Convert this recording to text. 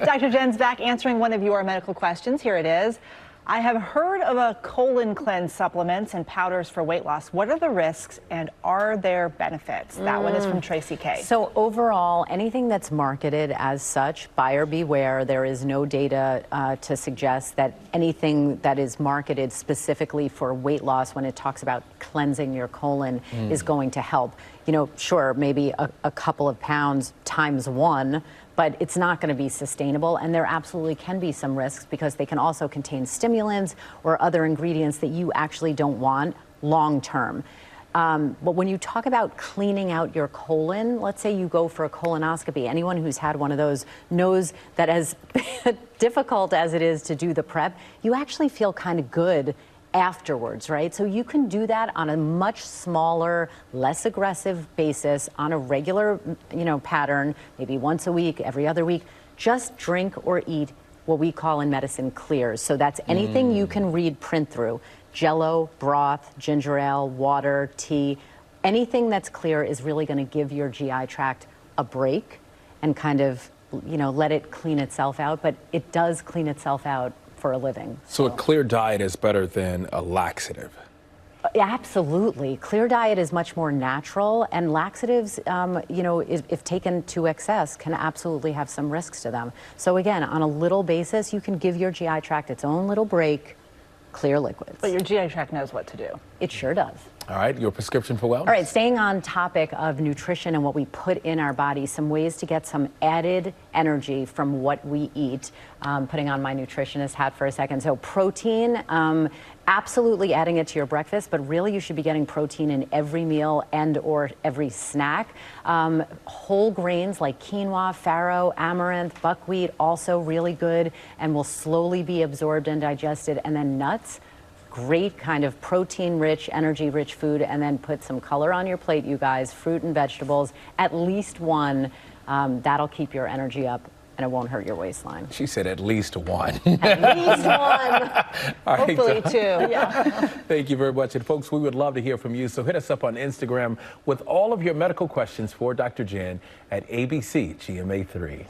Dr. Jen's back answering one of your medical questions. Here it is. I have heard of a colon cleanse supplements and powders for weight loss. What are the risks and are there benefits? That one is from Tracy K. So overall, anything that's marketed as such, buyer beware. There is no data to suggest that anything that is marketed specifically for weight loss when it talks about cleansing your colon is going to help. You know, sure, maybe a couple of pounds times one, but it's not going to be sustainable, and there absolutely can be some risks because they can also contain stimulants or other ingredients that you actually don't want long term. But when you talk about cleaning out your colon, let's say you go for a colonoscopy, anyone who's had one of those knows that as difficult as it is to do the prep, you actually feel kind of good afterwards, right? So you can do that on a much smaller, less aggressive basis on a regular, pattern, maybe once a week, every other week. Just drink or eat what we call in medicine clears. So that's anything you can read print through. Jello, broth, ginger ale, water, tea. Anything that's clear is really going to give your GI tract a break and kind of, let it clean itself out. But it does clean itself out for a living. So a clear diet is better than a laxative? Absolutely. Clear diet is much more natural, and laxatives, if taken to excess, can absolutely have some risks to them. So again, on a little basis, you can give your GI tract its own little break. Clear liquids. But your GI tract knows what to do. It sure does. All right, your prescription for wellness. All right, staying on topic of nutrition and what we put in our body, some ways to get some added energy from what we eat. Putting on my nutritionist hat for a second. So protein, absolutely adding it to your breakfast, but really you should be getting protein in every meal and or every snack. Whole grains like quinoa, farro, amaranth, buckwheat, also really good and will slowly be absorbed and digested. And then nuts. Great kind of protein-rich, energy-rich food, and then put some color on your plate, you guys. Fruit and vegetables, at least one. That'll keep your energy up, and it won't hurt your waistline. She said at least one. At least one. Hopefully two. Yeah. Thank you very much. And folks, we would love to hear from you. So hit us up on Instagram with all of your medical questions for Dr. Jen at ABC GMA3.